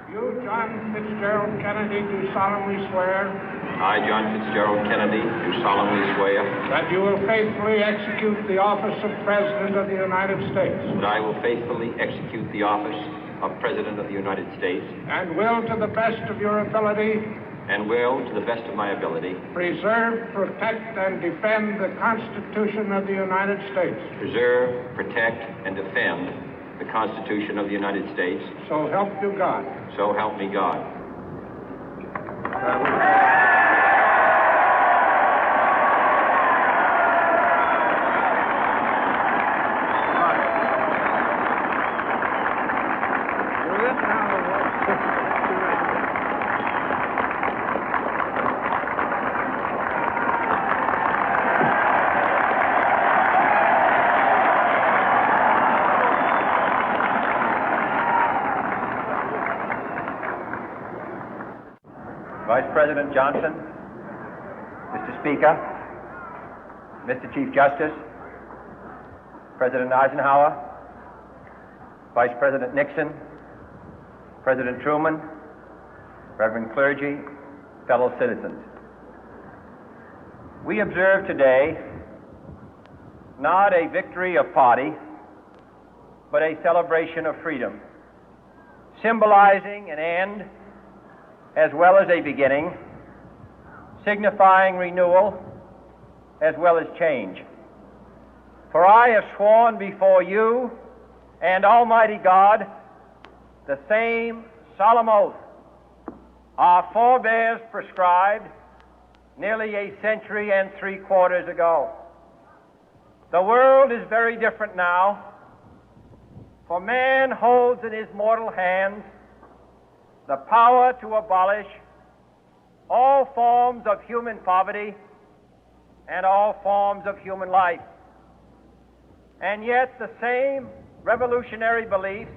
You, John Fitzgerald Kennedy, do solemnly swear. I, John Fitzgerald Kennedy, do solemnly swear. That you will faithfully execute the office of President of the United States. That I will faithfully execute the office of President of the United States. And will, to the best of your ability. And will, to the best of my ability. Preserve, protect, and defend the Constitution of the United States. Preserve, protect, and defend the Constitution of the United States. So help you God. So help me God. Vice President Johnson, Mr. Speaker, Mr. Chief Justice, President Eisenhower, Vice President Nixon, President Truman, Reverend clergy, fellow citizens. We observe today not a victory of party, but a celebration of freedom, symbolizing an end as well as a beginning, signifying renewal as well as change. For I have sworn before you and Almighty God the same solemn oath our forebears prescribed nearly a century and 3/4 ago. The world is very different now, for man holds in his mortal hands the power to abolish all forms of human poverty and all forms of human life. And yet the same revolutionary beliefs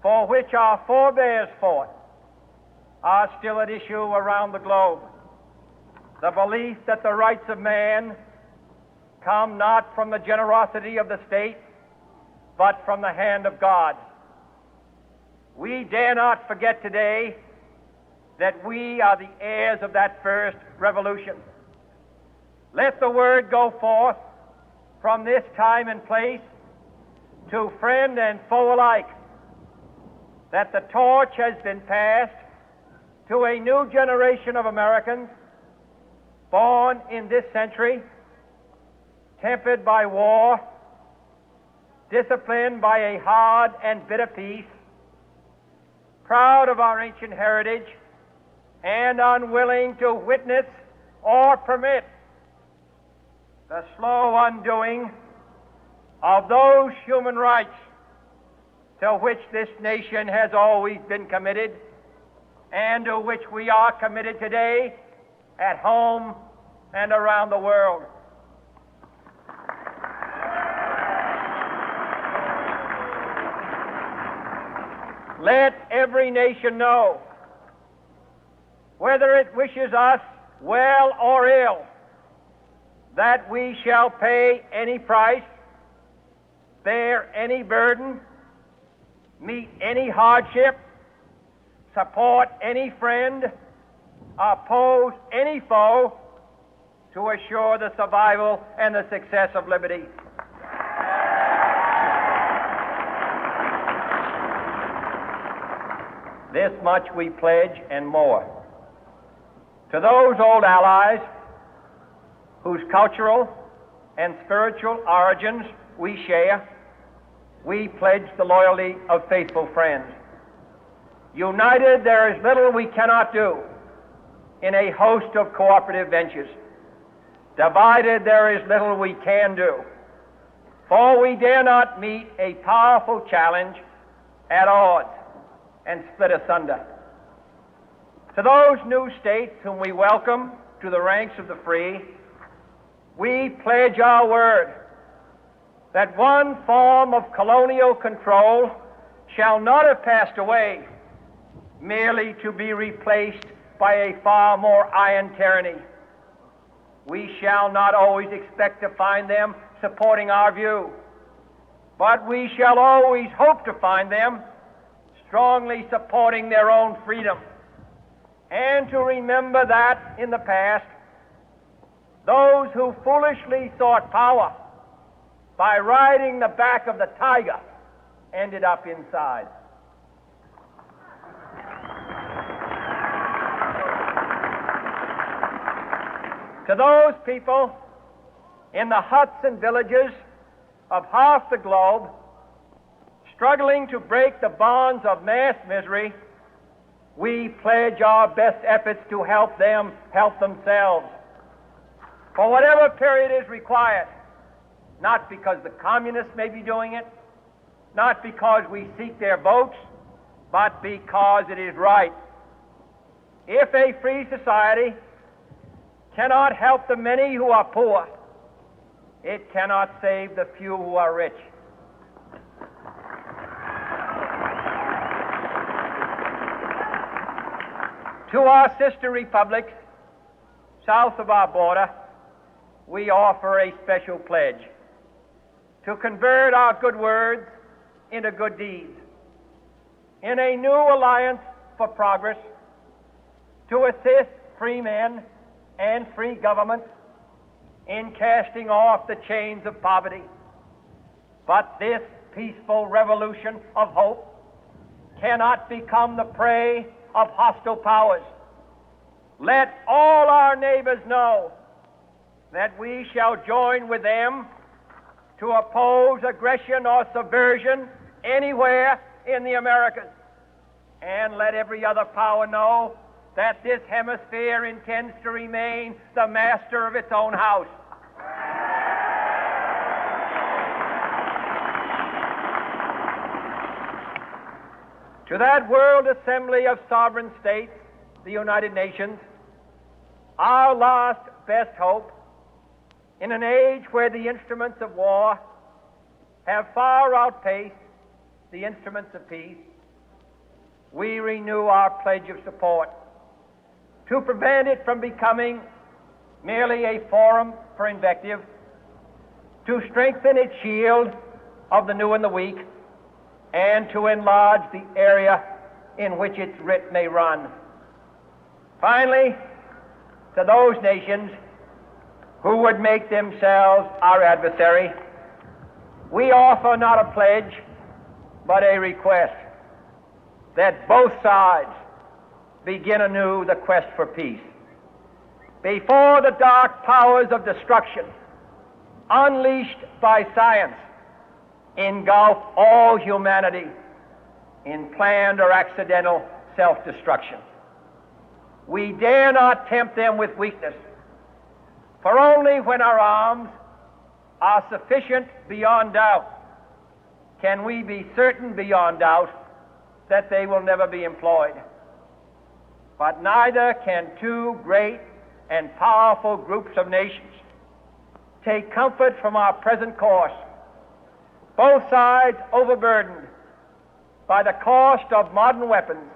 for which our forebears fought are still at issue around the globe. The belief that the rights of man come not from the generosity of the state, but from the hand of God. We dare not forget today that we are the heirs of that first revolution. Let the word go forth from this time and place to friend and foe alike that the torch has been passed to a new generation of Americans born in this century, tempered by war, disciplined by a hard and bitter peace, proud of our ancient heritage, and unwilling to witness or permit the slow undoing of those human rights to which this nation has always been committed and to which we are committed today at home and around the world. Let every nation know, whether it wishes us well or ill, that we shall pay any price, bear any burden, meet any hardship, support any friend, oppose any foe to assure the survival and the success of liberty. This much we pledge and more. To those old allies whose cultural and spiritual origins we share, we pledge the loyalty of faithful friends. United, there is little we cannot do in a host of cooperative ventures. Divided, there is little we can do, for we dare not meet a powerful challenge at odds and split asunder. To those new states whom we welcome to the ranks of the free, we pledge our word that one form of colonial control shall not have passed away, merely to be replaced by a far more iron tyranny. We shall not always expect to find them supporting our view, but we shall always hope to find them strongly supporting their own freedom, and to remember that in the past, those who foolishly sought power by riding the back of the tiger ended up inside. To those people in the huts and villages of half the globe struggling to break the bonds of mass misery, we pledge our best efforts to help them help themselves for whatever period is required, not because the communists may be doing it, not because we seek their votes, but because it is right. If a free society cannot help the many who are poor, it cannot save the few who are rich. To our sister republics south of our border, we offer a special pledge to convert our good words into good deeds, in a new alliance for progress, to assist free men and free governments in casting off the chains of poverty. But this peaceful revolution of hope cannot become the prey of hostile powers. Let all our neighbors know that we shall join with them to oppose aggression or subversion anywhere in the Americas. And let every other power know that this hemisphere intends to remain the master of its own house. To that World Assembly of Sovereign States, the United Nations, our last best hope, in an age where the instruments of war have far outpaced the instruments of peace, we renew our pledge of support to prevent it from becoming merely a forum for invective, to strengthen its shield of the new and the weak, and to enlarge the area in which its writ may run. Finally, to those nations who would make themselves our adversary, we offer not a pledge, but a request that both sides begin anew the quest for peace. Before the dark powers of destruction, unleashed by science, engulf all humanity in planned or accidental self-destruction, we dare not tempt them with weakness, for only when our arms are sufficient beyond doubt can we be certain beyond doubt that they will never be employed. But neither can two great and powerful groups of nations take comfort from our present course, both sides overburdened by the cost of modern weapons,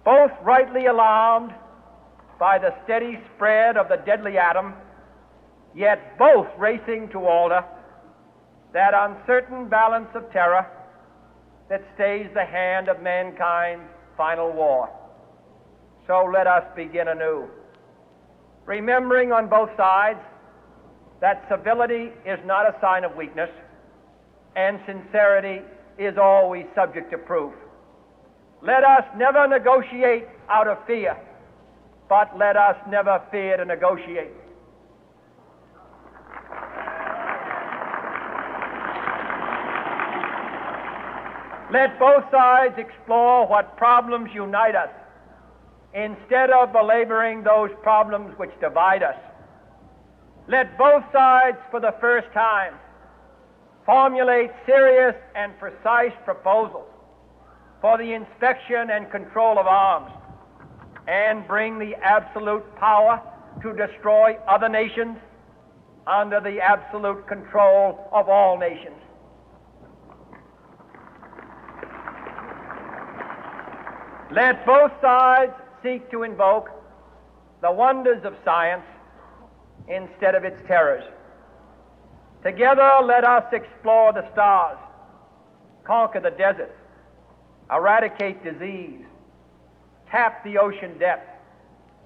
both rightly alarmed by the steady spread of the deadly atom, yet both racing to alter that uncertain balance of terror that stays the hand of mankind's final war. So let us begin anew, remembering on both sides that civility is not a sign of weakness, and sincerity is always subject to proof. Let us never negotiate out of fear, but let us never fear to negotiate. Let both sides explore what problems unite us, instead of belaboring those problems which divide us. Let both sides, for the first time, formulate serious and precise proposals for the inspection and control of arms, and bring the absolute power to destroy other nations under the absolute control of all nations. Let both sides seek to invoke the wonders of science instead of its terrors. Together, let us explore the stars, conquer the deserts, eradicate disease, tap the ocean depth,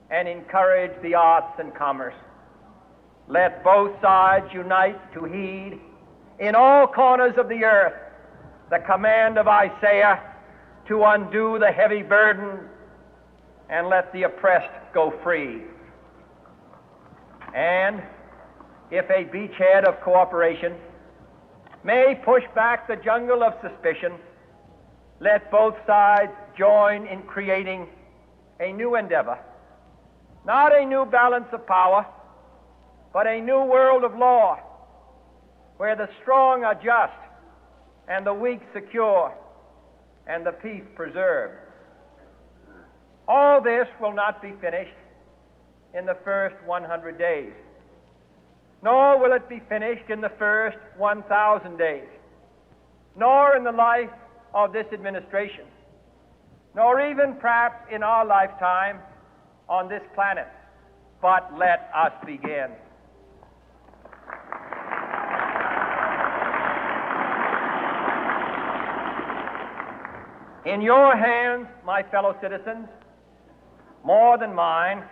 and encourage the arts and commerce. Let both sides unite to heed in all corners of the earth the command of Isaiah to undo the heavy burden and let the oppressed go free. And if a beachhead of cooperation may push back the jungle of suspicion, let both sides join in creating a new endeavor, not a new balance of power, but a new world of law, where the strong are just and the weak secure and the peace preserved. All this will not be finished in the first 100 days, nor will it be finished in the first 1,000 days, nor in the life of this administration, nor even perhaps in our lifetime on this planet. But let us begin. In your hands, my fellow citizens, more than mine,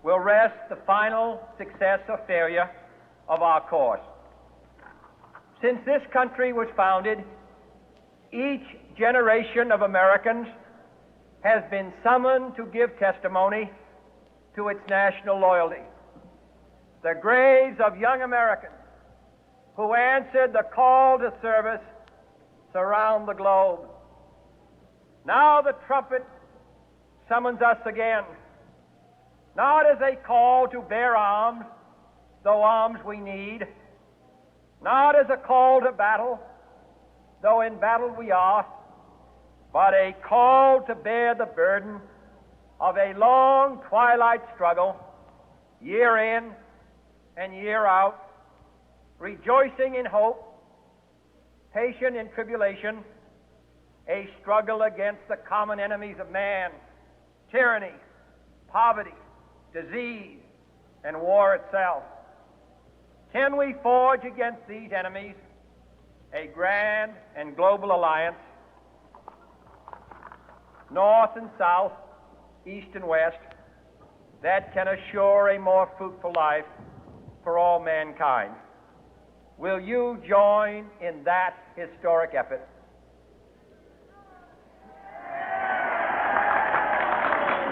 will rest the final success or failure of our course. Since this country was founded, each generation of Americans has been summoned to give testimony to its national loyalty. The graves of young Americans who answered the call to service surround the globe. Now the trumpet summons us again, not as a call to bear arms, though arms we need, not as a call to battle, though in battle we are, but a call to bear the burden of a long twilight struggle, year in and year out, rejoicing in hope, patient in tribulation, a struggle against the common enemies of man, tyranny, poverty, disease, and war itself. Can we forge against these enemies a grand and global alliance, north and south, east and west, that can assure a more fruitful life for all mankind? Will you join in that historic effort?